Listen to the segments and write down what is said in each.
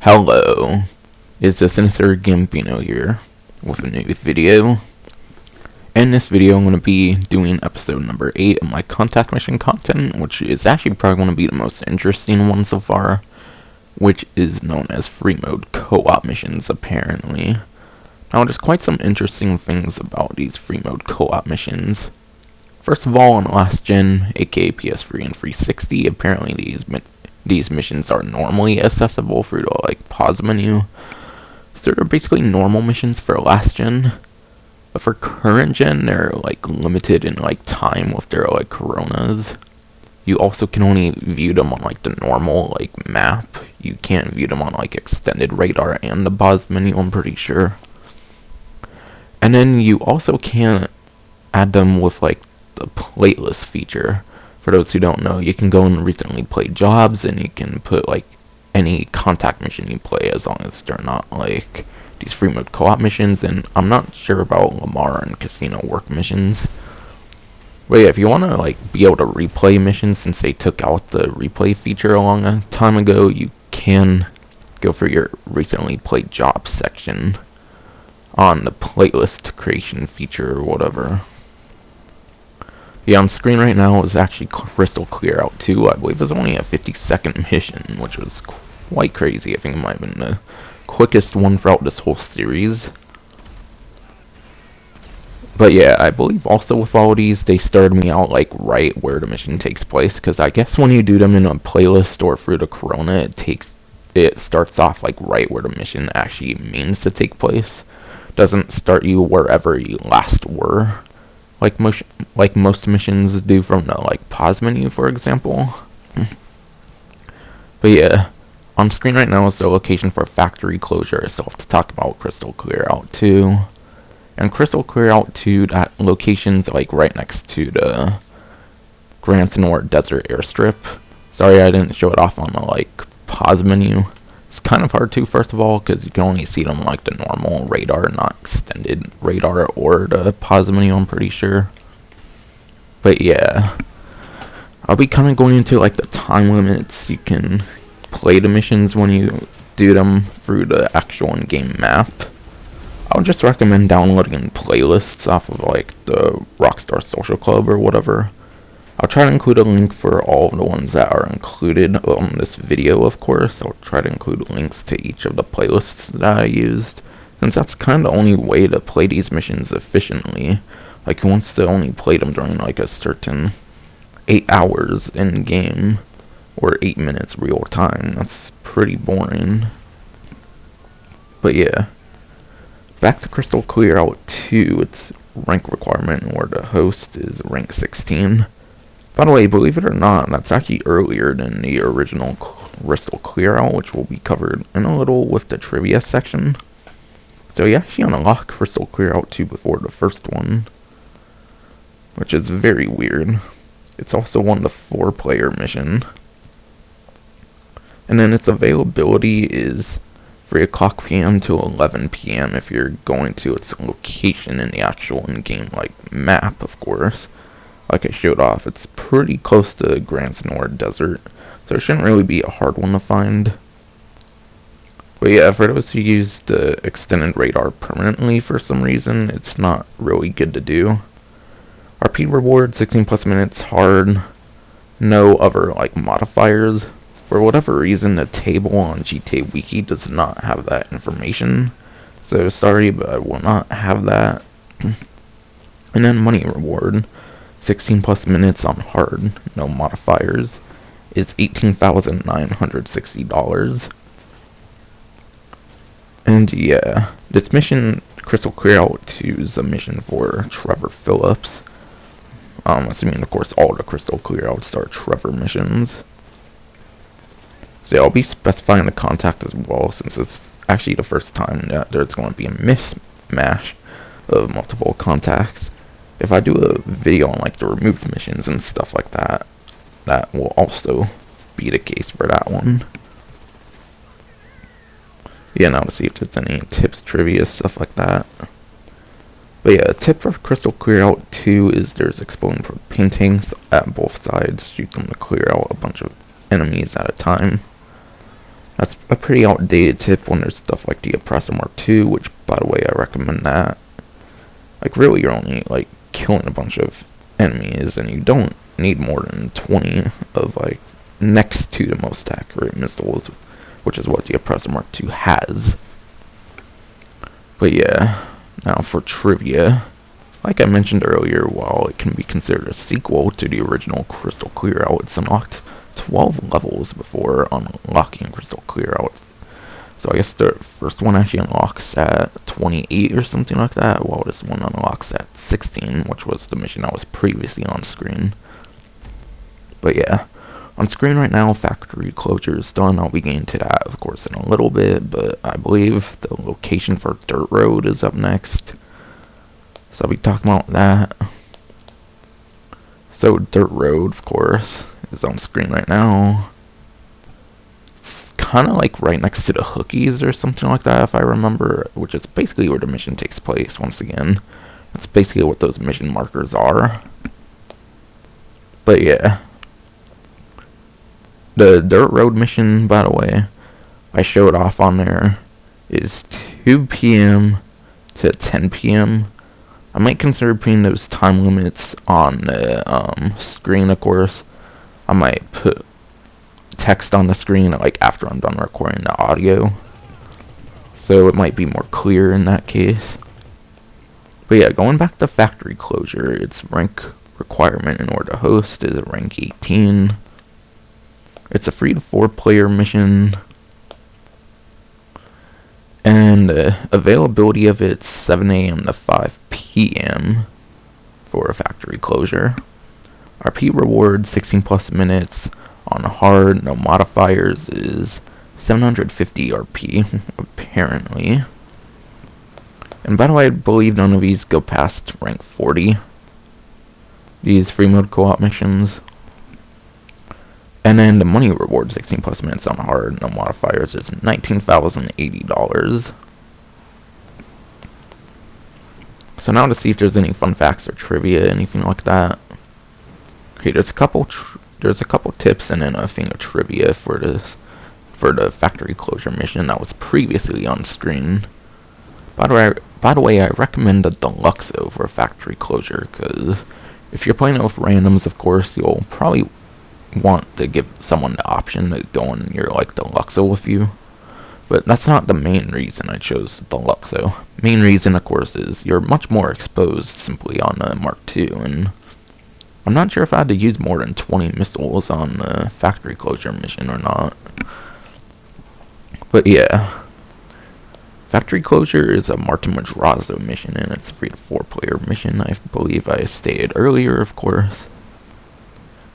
Hello, it's the Sinister Gambino here with a new video. In this video I'm going to be doing episode number 8 of my contact mission content, which is actually probably going to be the most interesting one so far, which is known as Freemode co-op missions apparently. Now there's quite some interesting things about these Freemode co-op missions. First of all, on last gen, aka PS3 and 360, apparently these missions are normally accessible through the pause menu. So they're basically normal missions for last gen. But for current gen, they're limited in time with their coronas. You also can only view them on the normal map. You can't view them on extended radar and the pause menu, I'm pretty sure. And then you also can't add them with the playlist feature. For those who don't know, you can go and recently played jobs, and you can put any contact mission you play, as long as they're not these Freemode co-op missions. And I'm not sure about Lamar and casino work missions. But yeah, if you want to be able to replay missions, since they took out the replay feature a long time ago, you can go for your recently played jobs section on the playlist creation feature or whatever. Yeah, on screen right now is actually Crystal Clear Out 2. I believe it's only a 50-second mission, which was quite crazy. I think it might have been the quickest one throughout this whole series. But yeah, I believe also with all of these, they started me out right where the mission takes place, because I guess when you do them in a playlist or through the Corona, it starts off right where the mission actually means to take place. Doesn't start you wherever you last were. Like most missions do from the pause menu, for example. But yeah, on screen right now is the location for factory closure. So I have to talk about Crystal Clear Out 2. And Crystal Clear Out 2, that location's right next to the Grand Senor Desert Airstrip. Sorry I didn't show it off on the pause menu. It's kind of hard to, first of all, because you can only see them the normal radar, not extended radar or the pause menu, I'm pretty sure. But yeah, I'll be kind of going into the time limits. You can play the missions when you do them through the actual in-game map. I would just recommend downloading playlists off of the Rockstar Social Club or whatever. I'll try to include a link for all of the ones that are included on this video, of course. I'll try to include links to each of the playlists that I used, since that's kind of the only way to play these missions efficiently. Who wants to only play them during a certain 8 hours in game, or 8 minutes real time? That's pretty boring. But yeah, back to Crystal Clear Out 2, its rank requirement, where the host is rank 16. By the way, believe it or not, that's actually earlier than the original Crystal Clear Out, which will be covered in a little with the trivia section. So you actually unlock Crystal Clear Out 2 before the first one, which is very weird. It's also the 4-player mission. And then its availability is 3 o'clock p.m. to 11 p.m. if you're going to its location in the actual in-game map, of course. Like I showed off, it's pretty close to Grand Senor Desert, so it shouldn't really be a hard one to find. But yeah, for those who use the extended radar permanently for some reason, it's not really good to do. RP reward, 16 plus minutes, hard, no other modifiers. For whatever reason, the table on GTA Wiki does not have that information, so sorry, but I will not have that. And then money reward, 16 plus minutes on hard, no modifiers, is $18,960. And yeah, this mission, Crystal Clear Out 2, is a mission for Trevor Phillips. Assuming, of course, all the Crystal Clear Outs are Trevor missions. So yeah, I'll be specifying the contact as well, since it's actually the first time that there's going to be a mismatch of multiple contacts. If I do a video on the removed missions and stuff like that, that will also be the case for that one. Yeah, now to see if there's any tips, trivia, stuff like that. But yeah, a tip for Crystal Clear Out 2 is there's exploding for paintings at both sides. Shoot them to clear out a bunch of enemies at a time. That's a pretty outdated tip when there's stuff like the Oppressor Mark II, which, by the way, I recommend that. Like, really, you're only, like, killing a bunch of enemies, and you don't need more than 20 of, like, next to the most accurate missiles, which is what the Oppressor Mark II has. But yeah, now for trivia. Like I mentioned earlier, while it can be considered a sequel to the original Crystal Clear Out, it's unlocked 12 levels before unlocking Crystal Clear Out. So I guess the first one actually unlocks at 28 or something like that, while this one unlocks at 16, which was the mission that was previously on screen. But yeah, on screen right now, factory closure is done. I'll be getting to that, of course, in a little bit, but I believe the location for Dirt Road is up next. So I'll be talking about that. So Dirt Road, of course, is on screen right now. It's kind of like right next to the Hookies or something like that, if I remember, which is basically where the mission takes place once again. That's basically what those mission markers are. But yeah. The Dirt Road mission, by the way, I showed off on there, is 2 p.m. to 10 p.m. I might consider putting those time limits on the screen, of course. I might put text on the screen like after I'm done recording the audio, so it might be more clear in that case. But yeah, going back to factory closure, its rank requirement in order to host is rank 18. It's a 3 to 4 player mission, and availability of it's 7 a.m. to 5 p.m. for a factory closure. RP reward 16 plus minutes on hard, no modifiers, is 750 RP apparently. And by the way, I believe none of these go past rank 40. These Freemode co-op missions. And then the money reward, 16 plus minutes on hard, no modifiers, is $19,080. So now to see if there's any fun facts or trivia, anything like that. Okay, there's a couple tips and then a thing of trivia for the factory closure mission that was previously on screen. By the way, I recommend the Deluxo for factory closure, because if you're playing it with randoms, of course, you'll probably want to give someone the option to go in your like Deluxo with you. But that's not the main reason I chose Deluxo. Main reason, of course, is you're much more exposed simply on the Mark II, and I'm not sure if I had to use more than 20 missiles on the factory closure mission or not. But yeah, factory closure is a Martin Madrazo mission, and it's a 3 to 4 player mission, I believe I stated earlier, of course.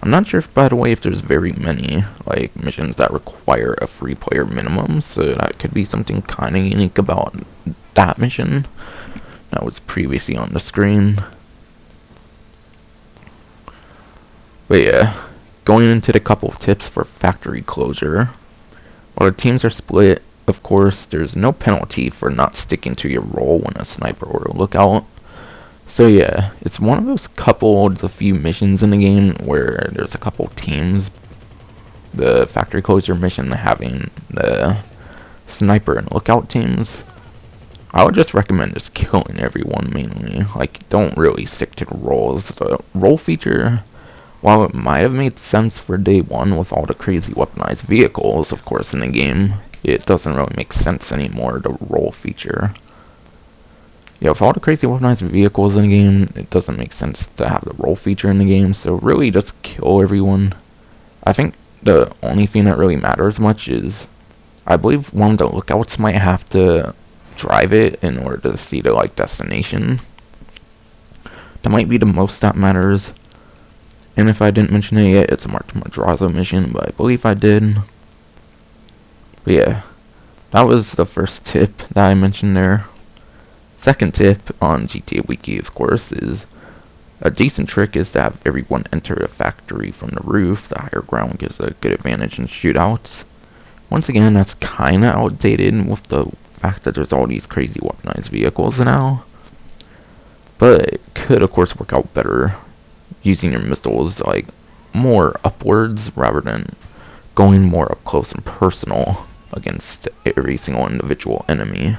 I'm not sure, by the way, if there's very many like missions that require a 3-player minimum, so that could be something kind of unique about that mission that was previously on the screen. But yeah, going into the couple of tips for factory closure. While the teams are split, of course, there's no penalty for not sticking to your role when a sniper or a lookout. So yeah, it's one of those a few missions in the game where there's a couple teams, the factory closure mission having the sniper and lookout teams. I would just recommend just killing everyone mainly, like don't really stick to the roles. The role feature, while it might have made sense for day one with all the crazy weaponized vehicles, of course, in the game, it doesn't really make sense anymore, the role feature. Yeah, with all the crazy weaponized vehicles in the game, it doesn't make sense to have the role feature in the game, so really just kill everyone. I think the only thing that really matters much is, I believe one of the lookouts might have to drive it in order to see the like destination. That might be the most that matters. And if I didn't mention it yet, it's a Martin Madrazo mission, but I believe I did. But yeah, that was the first tip that I mentioned there. Second tip on GTA Wiki, of course, is a decent trick is to have everyone enter the factory from the roof. The higher ground gives a good advantage in shootouts. Once again, that's kinda outdated with the fact that there's all these crazy weaponized vehicles now. But it could, of course, work out better using your missiles like more upwards rather than going more up close and personal, against every single individual enemy.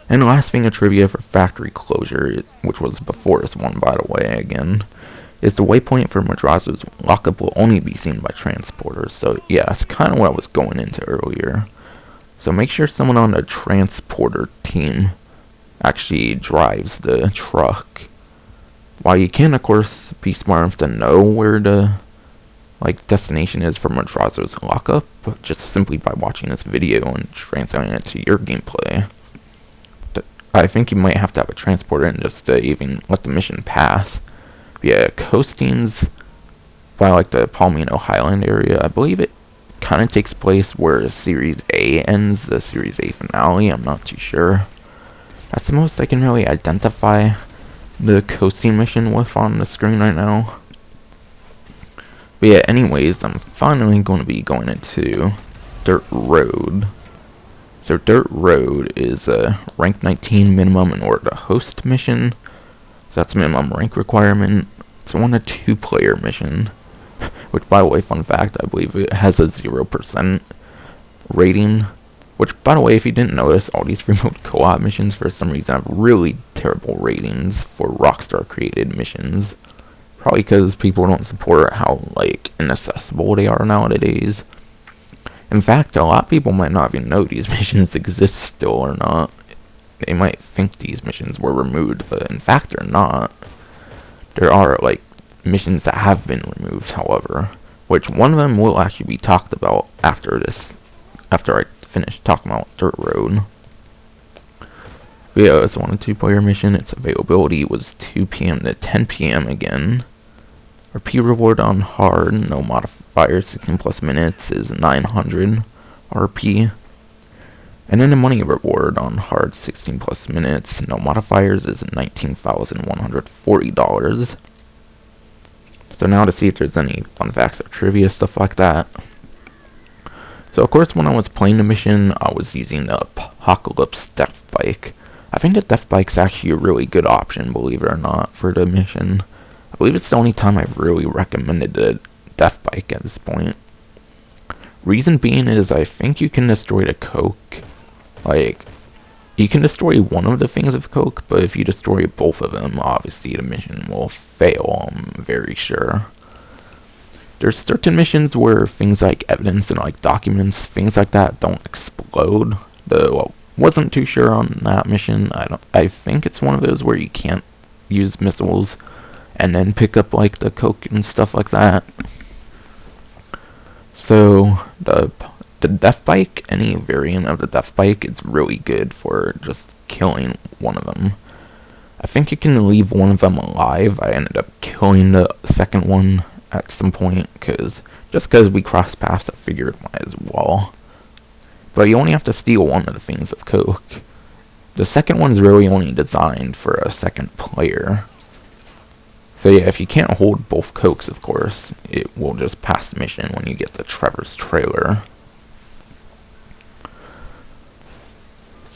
And the last thing of trivia for factory closure, which was before this one by the way again, is the waypoint for Madrazo's lockup will only be seen by transporters. So yeah, that's kind of what I was going into earlier. So make sure someone on the transporter team actually drives the truck. While you can of course be smart enough to know where the destination is for Madrazo's lockup, just simply by watching this video and translating it to your gameplay. I think you might have to have a transporter in just to even let the mission pass. But yeah, coastings by the Palomino Highland area, I believe it kind of takes place where Series A ends, the Series A finale. I'm not too sure. That's the most I can really identify the coasting mission with on the screen right now. But yeah, anyways, I'm finally going to be going into Dirt Road. So Dirt Road is a rank 19 minimum in order to host mission. So that's a minimum rank requirement. It's a 1 to 2 player mission. Which, by the way, fun fact, I believe it has a 0% rating. Which, by the way, if you didn't notice, all these Freemode co-op missions for some reason have really terrible ratings for Rockstar created missions. Probably because people don't support how inaccessible they are nowadays. In fact, a lot of people might not even know these missions exist still or not. They might think these missions were removed, but in fact they're not. There are missions that have been removed, however, which one of them will actually be talked about after I finish talking about Dirt Road. But yeah, it's a 1 to 2 player mission. Its availability was 2 p.m. to 10 p.m. again. RP reward on hard, no modifiers, 16 plus minutes is 900 RP. And then the money reward on hard, 16 plus minutes, no modifiers, is $19,140. So now to see if there's any fun facts or trivia, stuff like that. So of course when I was playing the mission, I was using the Apocalypse Death Bike. I think the Death Bike's actually a really good option, believe it or not, for the mission. I believe it's the only time I've really recommended the Death Bike at this point. Reason being is I think you can destroy the Coke. You can destroy one of the things of Coke, but if you destroy both of them, obviously the mission will fail, I'm very sure. There's certain missions where things like evidence and documents, things like that don't explode. Though I wasn't too sure on that mission. I think it's one of those where you can't use missiles and then pick up the Coke and stuff like that. So the Death Bike, any variant of the Death Bike, is really good for just killing one of them. I think you can leave one of them alive. I ended up killing the second one at some point, just because we crossed paths, I figured might as well. But you only have to steal one of the things of Coke. The second one's really only designed for a second player. So yeah, if you can't hold both Cokes, of course, it will just pass the mission when you get the Trevor's trailer.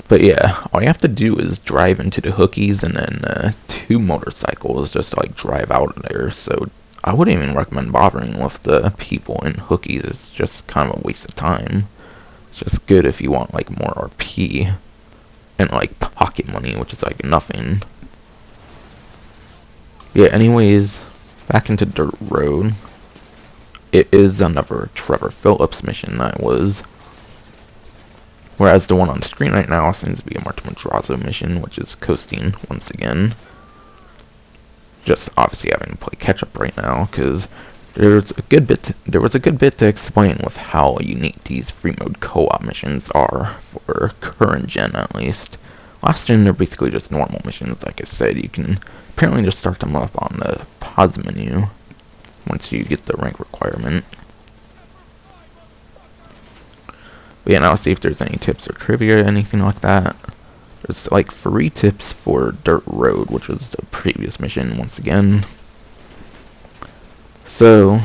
But yeah, all you have to do is drive into the hookies, and then 2 motorcycles just drive out of there. So I wouldn't even recommend bothering with the people in hookies. It's just kind of a waste of time. It's just good if you want more RP and pocket money, which is nothing. Yeah, anyways, back into Dirt Road. It is another Trevor Phillips mission that was. Whereas the one on screen right now seems to be a Martin Madrazo mission, which is coasting once again. Just obviously having to play catch up right now, because there was a good bit to explain with how unique these Freemode co-op missions are for current gen at least. Last gen they're basically just normal missions, like I said. You can apparently just start them up on the pause menu once you get the rank requirement. But yeah, now let's see if there's any tips or trivia or anything like that. There's 3 tips for Dirt Road, which was the previous mission once again. So,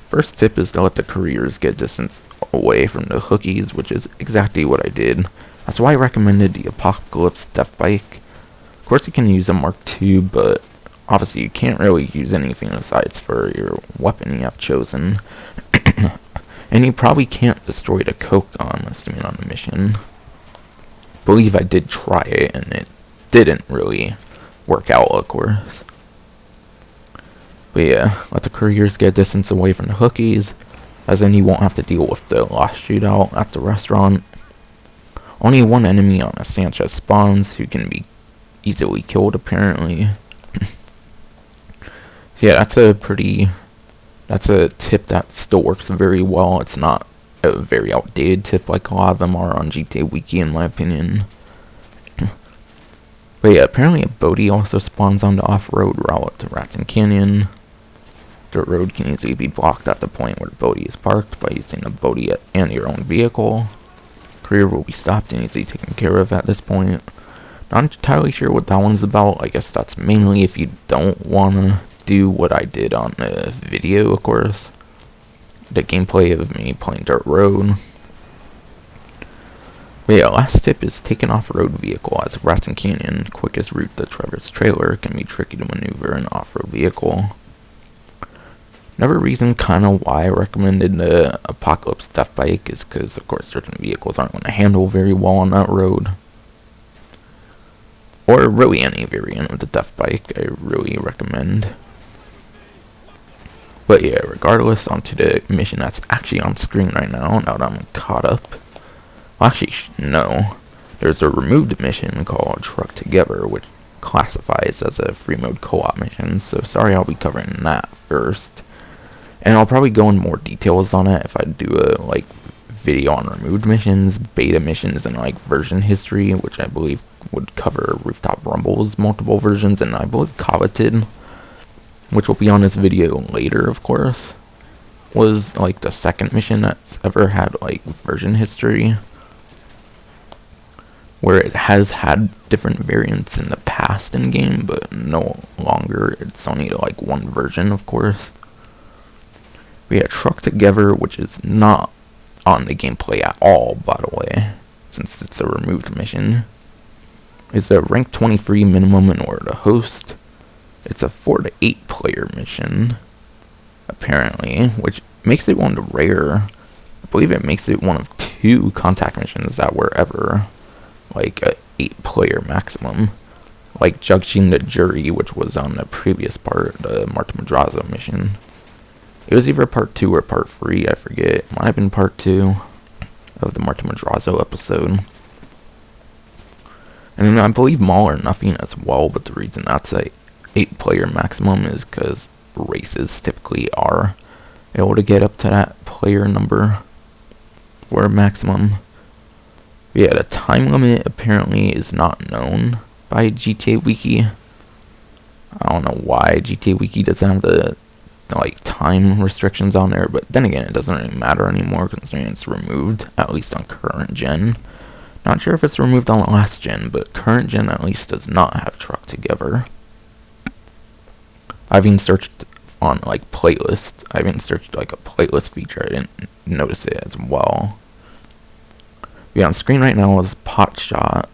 first tip is to let the couriers get distance away from the hookies, which is exactly what I did. That's why I recommended the Apocalypse Death Bike. Of course you can use a Mark II, but obviously you can't really use anything aside for your weapon you have chosen. And you probably can't destroy the coke gun, assuming on the mission. Believe I did try it, and it didn't really work out, of course. But yeah, let the couriers get distance away from the hookies, as then you won't have to deal with the last shootout at the restaurant. Only one enemy on a Sanchez spawns, who can be easily killed apparently. Yeah, that's a tip that still works very well. It's not a very outdated tip like a lot of them are on GTA Wiki, in my opinion. But yeah, apparently a Bodhi also spawns on the off-road route to Ratton Canyon. The road can easily be blocked at the point where the Bodhi is parked by using the Bodhi and your own vehicle. Courier will be stopped and easily taken care of at this point. Not entirely sure what that one's about. I guess that's mainly if you don't want to do what I did on the video, of course. The gameplay of me playing dirt road. But yeah, last tip is take an off-road vehicle, as Ratton Canyon, quickest route to Trevor's trailer, can be tricky to maneuver an off-road vehicle. Another reason kinda why I recommended the Apocalypse Death Bike is because, of course, certain vehicles aren't going to handle very well on that road. Or really any variant of the Death Bike, I really recommend. But yeah, regardless, onto the mission that's actually on screen right now that I'm caught up. Well, actually, no. There's a removed mission called Truck Together, which classifies as a Freemode co-op mission, so sorry, I'll be covering that first. And I'll probably go in more details on it if I do a, video on removed missions, beta missions, and, version history, which I believe would cover Rooftop Rumble's multiple versions, and I believe Coveted, which will be on this video later, of course, was, the second mission that's ever had, version history, where it has had different variants in the past in-game, but no longer. It's only, one version, of course. We had Truck Together, which is not on the gameplay at all, by the way, since it's a removed mission. Is the rank 23 minimum in order to host. It's a 4 to 8 player mission, apparently, which makes it one of the rare. I believe it makes it one of 2 contact missions that were ever a 8 player maximum, like judging the jury, which was on the previous part, the Marta Madrazo mission. It was either part 2 or part 3, I forget. It might have been part 2 of the Marta Madrazo episode. And I believe Mall or Nothing as well, but the reason that's a 8 player maximum is because races typically are able to get up to that player number for a maximum. But yeah, the time limit apparently is not known by GTA Wiki. I don't know why GTA Wiki doesn't have the time restrictions on there, but then again, it doesn't really matter anymore considering it's removed, at least on current gen. Not sure if it's removed on last gen, but current gen at least does not have Truck Together. I've even searched on playlist. I even searched a playlist feature. I didn't notice it as well. Yeah, on screen right now is Potshot,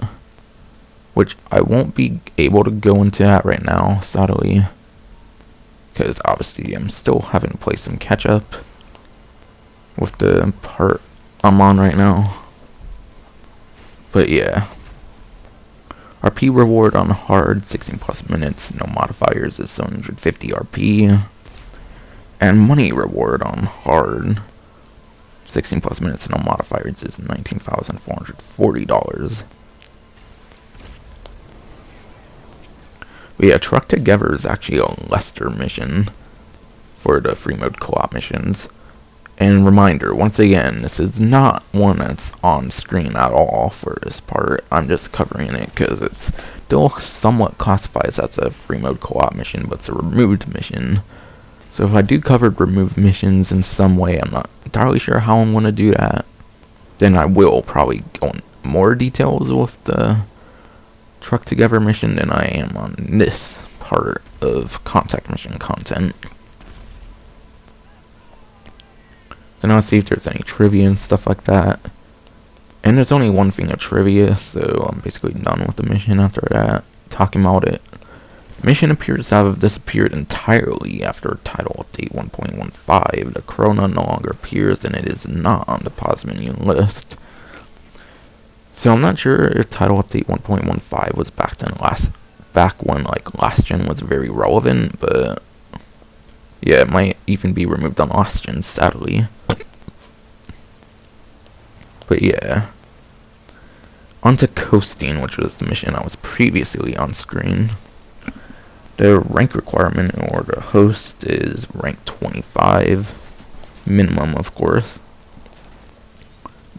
which I won't be able to go into that right now, sadly, because obviously I'm still having to play some catch up with the part I'm on right now. But yeah, RP reward on hard, 16 plus minutes, no modifiers is 750 RP, and money reward on hard, 16 plus minutes, no modifiers is $19,440. But yeah, Truck Together is actually a Leicester mission for the Freemode co-op missions. And reminder, once again, this is not one that's on screen at all for this part. I'm just covering it because it's still somewhat classifies as a Freemode co-op mission, but it's a removed mission. So if I do cover removed missions in some way, I'm not entirely sure how I'm going to do that. Then I will probably go in more details with the Truck Together mission than I am on this part of contact mission content. So now let's see if there's any trivia and stuff like that. And there's only one thing of trivia, so I'm basically done with the mission after that, talking about it. Mission appears to have disappeared entirely after Title Update 1.15. The Corona no longer appears and it is not on the pause menu list. So I'm not sure if Title Update 1.15 was back when like last gen was very relevant, but yeah, it might even be removed on last gen, sadly. But yeah. Onto Coasting, which was the mission I was previously on screen. The rank requirement in order to host is rank 25, minimum of course.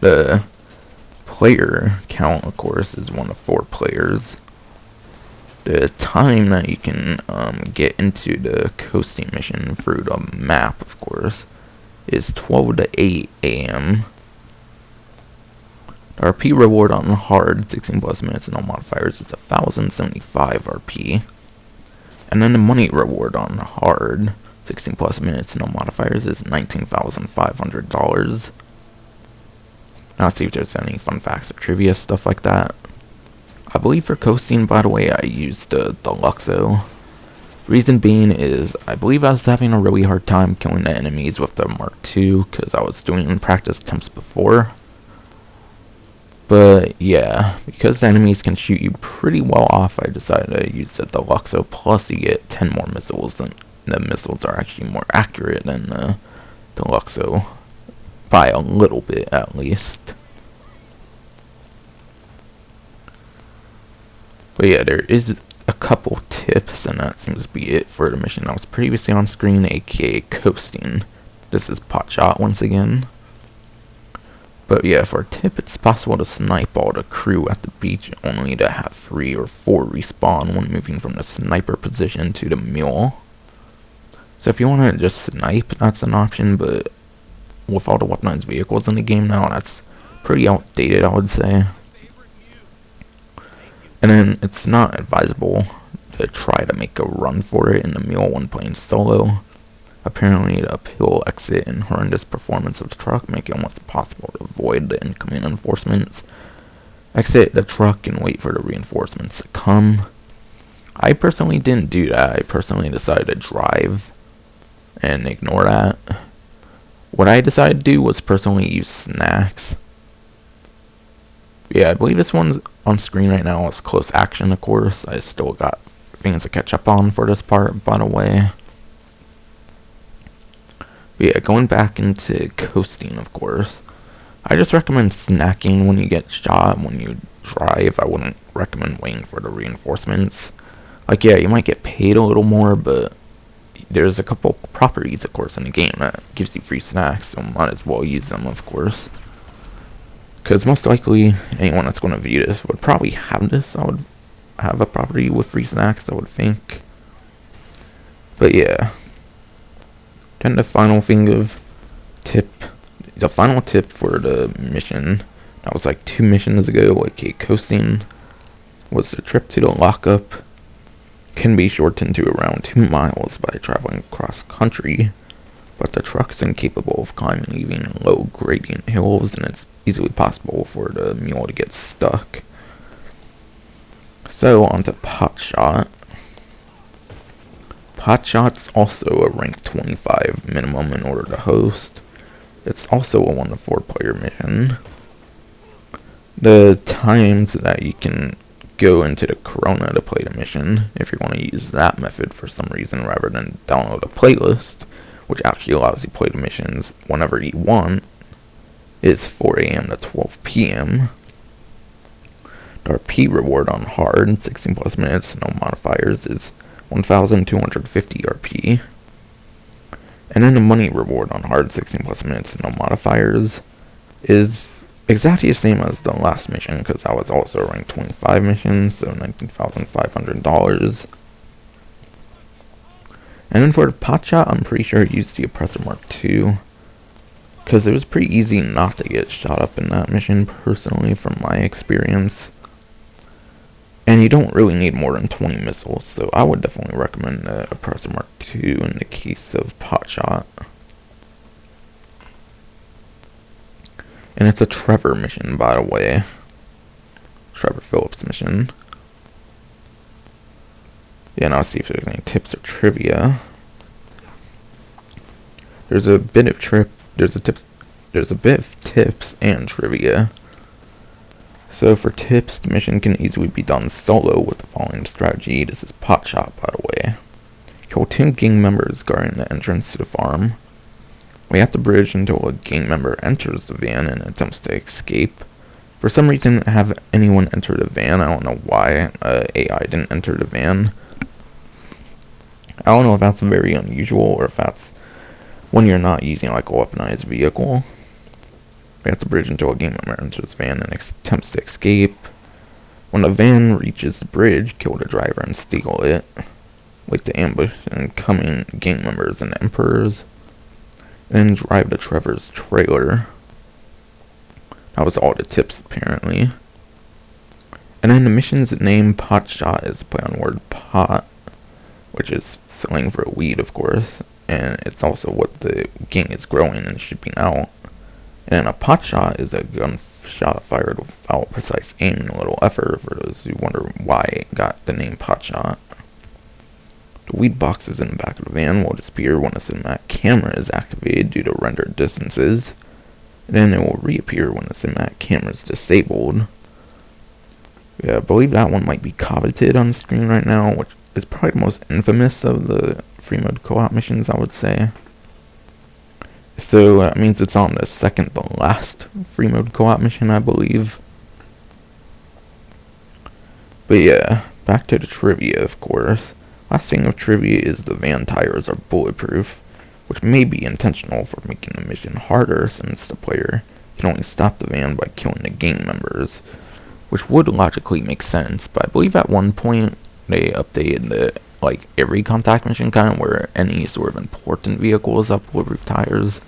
The player count, of course, is 1 to 4 players. The time that you can get into the coasting mission through the map, of course, is 12 to 8 a.m. The RP reward on hard, 16 plus minutes and no modifiers, is 1,075 RP. And then the money reward on hard, 16 plus minutes and no modifiers, is $19,500. Now see if there's any fun facts or trivia, stuff like that. I believe for coasting, by the way, I used the Deluxo. Reason being is, I believe I was having a really hard time killing the enemies with the Mark II, because I was doing practice attempts before. But yeah, because the enemies can shoot you pretty well off, I decided to use the Deluxo, plus you get 10 more missiles, and the missiles are actually more accurate than the Deluxo, by a little bit at least. But yeah, there is a couple tips, and that seems to be it for the mission I was previously on screen, aka coasting. This is Potshot once again. But yeah, for a tip, it's possible to snipe all the crew at the beach, only to have 3 or 4 respawn when moving from the sniper position to the mule. So if you want to just snipe, that's an option, but with all the weaponized vehicles in the game now, that's pretty outdated, I would say. And then it's not advisable to try to make a run for it in the mule when playing solo. Apparently, the uphill exit and horrendous performance of the truck make it almost impossible to avoid the incoming reinforcements. Exit the truck and wait for the reinforcements to come. I personally didn't do that. I personally decided to drive and ignore that. What I decided to do was personally use snacks. Yeah, I believe this one's on screen right now is close action, of course. I still got things to catch up on for this part, by the way. But yeah, going back into coasting, of course. I just recommend snacking when you get shot. When you drive, I wouldn't recommend waiting for the reinforcements. Like, yeah, you might get paid a little more, but there's a couple properties, of course, in the game that gives you free snacks, so might as well use them, of course. Because most likely, anyone that's going to view this would probably have this. I would have a property with free snacks, I would think. But yeah. Then the final tip for the mission, that was like 2 missions ago, aka coasting, was the trip to the lockup. Can be shortened to around 2 miles by traveling across country, but the truck is incapable of climbing even low gradient hills, and it's easily possible for the mule to get stuck. So onto Potshot. Potshot's also a rank 25 minimum in order to host. It's also a 1 to 4 player mission. The times that you can go into the Corona to play the mission, if you want to use that method for some reason rather than download a playlist, which actually allows you to play the missions whenever you want, is 4 a.m. to 12 p.m. The RP reward on hard, 16 plus minutes, no modifiers, is 1,250 RP. And then the money reward on hard, 16 plus minutes, no modifiers, is exactly the same as the last mission, because I was also a rank 25 mission, so $19,500. And then for the Potshot, I'm pretty sure I used the Oppressor Mark II, because it was pretty easy not to get shot up in that mission, personally, from my experience. And you don't really need more than 20 missiles, so I would definitely recommend the Oppressor Mark II in the case of Potshot. And it's a Trevor mission, by the way. Trevor Phillips mission. Yeah, now let's see if there's any tips or trivia. There's a bit of tips and trivia. So for tips, the mission can easily be done solo with the following strategy. This is Potshot, by the way. Kill 2 gang members guarding the entrance to the farm. Wait at the bridge until a gang member enters the van and attempts to escape. For some reason, have anyone enter the van. I don't know why AI didn't enter the van. I don't know if that's very unusual or if that's when you're not using like a weaponized vehicle. Wait at the bridge until a gang member enters the van and attempts to escape. When the van reaches the bridge, kill the driver and steal it. Wait to ambush incoming gang members and emperors. And drive to Trevor's trailer. That was all the tips, apparently. And then the mission's name, Potshot, is a play on the word pot, which is slang for weed, of course, and it's also what the gang is growing and shipping out. And a potshot is a gunshot fired without precise aim and little effort, for those who wonder why it got the name potshot. The weed boxes in the back of the van will disappear when the cinematic camera is activated due to rendered distances. Then it will reappear when the cinematic camera is disabled. Yeah, I believe that one might be coveted on the screen right now, which is probably the most infamous of the Freemode co-op missions, I would say. So that means it's on the second to last Freemode co-op mission, I believe. But yeah, back to the trivia, of course. Last thing of trivia is the van tires are bulletproof, which may be intentional for making the mission harder since the player can only stop the van by killing the gang members, which would logically make sense, but I believe at one point they updated the, like, every contact mission kind of where any sort of important vehicles have bulletproof tires.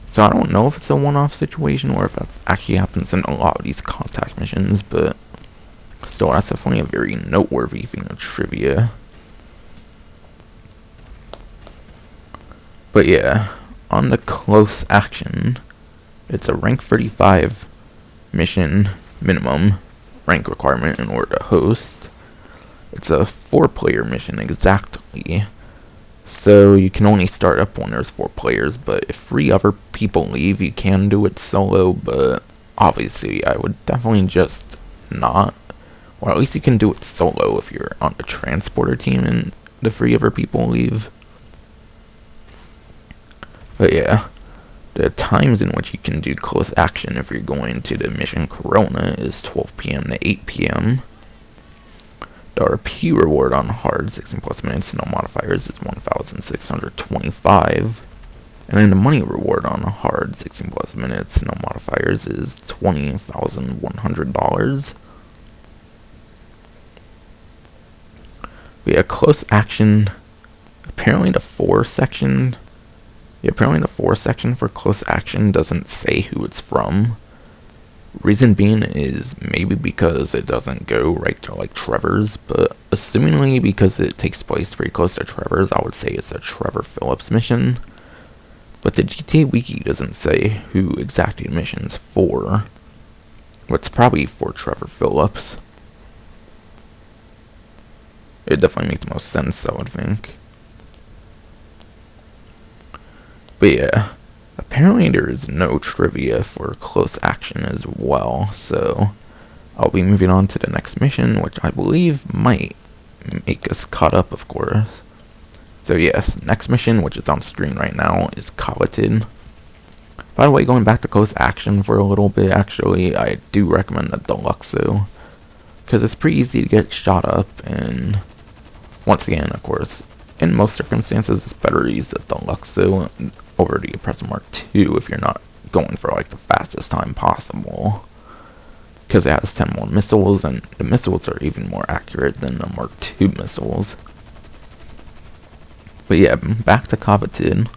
So I don't know if it's a one-off situation or if that actually happens in a lot of these contact missions, but still, that's definitely a very noteworthy thing of trivia. But yeah, on the close action, it's a rank 35 mission minimum rank requirement in order to host. It's a 4-player mission exactly, so you can only start up when there's 4 players, but if 3 other people leave, you can do it solo, but obviously I would definitely just not. Or at least you can do it solo if you're on the transporter team and the 3 other people leave. But yeah, the times in which you can do close action if you're going to the mission Corona is 12 PM to 8 PM. The RP reward on hard 16+ minutes, no modifiers, is 1,625. And then the money reward on hard 16+ minutes, no modifiers, is $20,100. We have close action. Apparently the 4 section for close action doesn't say who it's from. Reason being is maybe because it doesn't go right to like Trevor's, but assumingly because it takes place very close to Trevor's, I would say it's a Trevor Phillips mission. But the GTA Wiki doesn't say who exactly the mission's for. But it's probably for Trevor Phillips. It definitely makes the most sense, I would think. But yeah, apparently there is no trivia for close action as well, so I'll be moving on to the next mission, which I believe might make us caught up, of course. So yes, next mission, which is on screen right now, is Coveted. By the way, going back to close action for a little bit, actually, I do recommend the Deluxe, though, because it's pretty easy to get shot up, and once again, of course, in most circumstances, it's better to use the Deluxe over the Oppressor Mark II if you're not going for like the fastest time possible, because it has 10 more missiles, and the missiles are even more accurate than the Mark II missiles. But yeah, back to Coveted.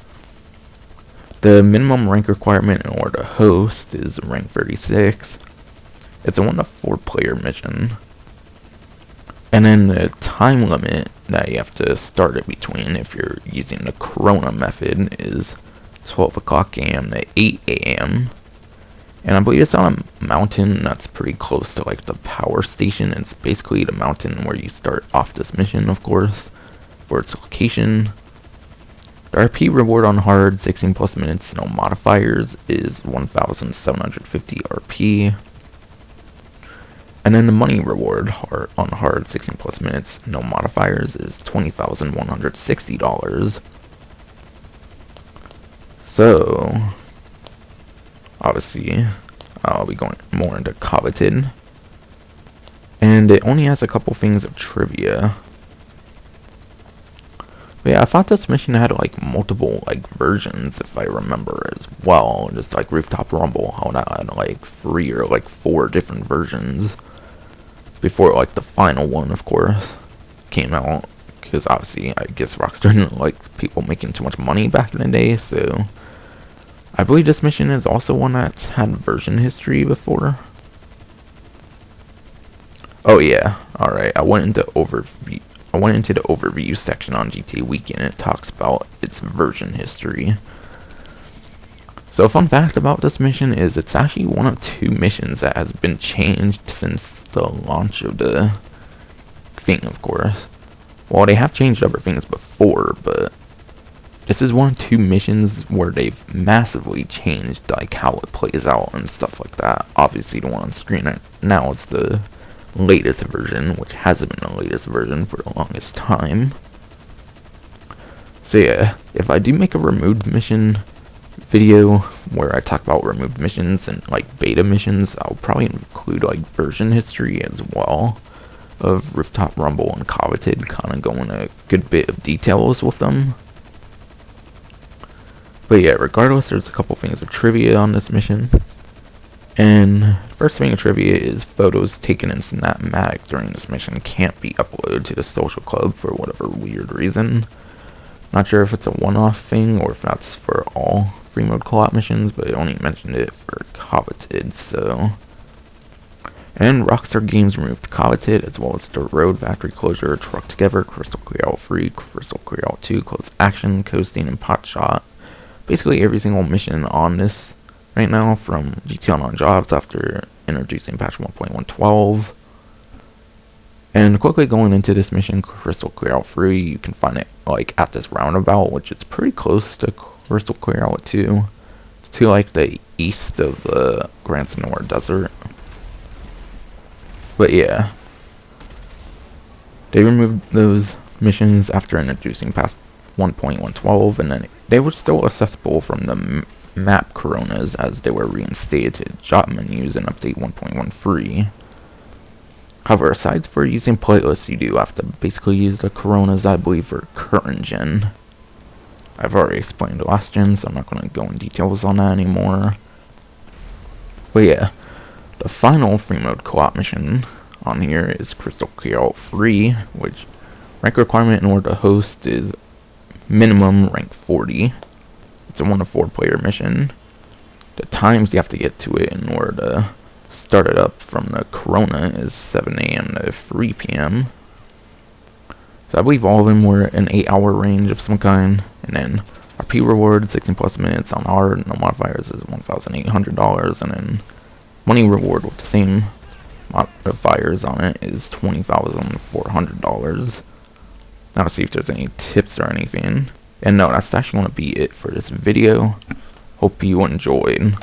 The minimum rank requirement in order to host is rank 36. It's a 1 to 4 player mission. And then the time limit that you have to start it between if you're using the Corona method is 12 o'clock AM to 8 AM. And I believe it's on a mountain that's pretty close to like the power station. It's basically the mountain where you start off this mission, of course, for its location. The RP reward on hard, 16 plus minutes, no modifiers, is 1,750 RP. And then the money reward on hard, 16 plus minutes, no modifiers, is $20,160. So, obviously, I'll be going more into coveted. And it only has a couple things of trivia. But yeah, I thought this mission had like multiple like versions, if I remember as well. Just like Rooftop Rumble, how that had like 3 or like 4 different versions before like the final one, of course, came out. Because obviously, I guess Rockstar didn't like people making too much money back in the day, so I believe this mission is also one that's had version history before. Oh yeah, alright, I went into the overview section on GTA Wiki, and it talks about its version history. So fun fact about this mission is it's actually one of 2 missions that has been changed since the launch of the thing, of course. Well, they have changed other things before, but this is one of 2 missions where they've massively changed like how it plays out and stuff like that. Obviously the one on screen right now is the latest version, which hasn't been the latest version for the longest time. So yeah, if I do make a removed mission video where I talk about removed missions and like beta missions, I'll probably include like version history as well of Rooftop Rumble and Coveted, kind of go into a good bit of details with them. But yeah, regardless, there's a couple things of trivia on this mission. And first thing of trivia is photos taken in Snapmatic during this mission can't be uploaded to the social club for whatever weird reason. Not sure if it's a one-off thing or if that's for all Freemode co-op missions, but it only mentioned it for Coveted, so. And Rockstar Games removed Coveted, as well as the Road, Factory Closure, Truck Together, Crystal Clear 3, Crystal Clear 2, Close Action, Coasting, and Potshot. Basically every single mission on this right now from GTA Online Jobs after introducing patch 1.112. And quickly going into this mission, Crystal Clear 3, you can find it like at this roundabout, which is pretty close to Crystal Clear 2. It's to like the east of the Grand Senora Desert. But yeah, they removed those missions after introducing past 1.112, and then they were still accessible from the map coronas as they were reinstated to job menus in update 1.13. However, aside for using playlists, you do have to basically use the coronas, I believe, for current gen. I've already explained the last gen, so I'm not going to go in details on that anymore. But yeah, the final Freemode co-op mission on here is Crystal Clear 3, which rank requirement in order to host is minimum rank 40. It's a 1 to 4 player mission. The times you have to get to it in order to start it up from the Corona is 7 AM to 3 PM. So I believe all of them were an 8-hour range of some kind. And then RP reward, 16 plus minutes on hard, no modifiers, is $1,800. And then money reward with the same modifiers on it is $20,400. Now to see if there's any tips or anything. And no, that's actually going to be it for this video. Hope you enjoyed.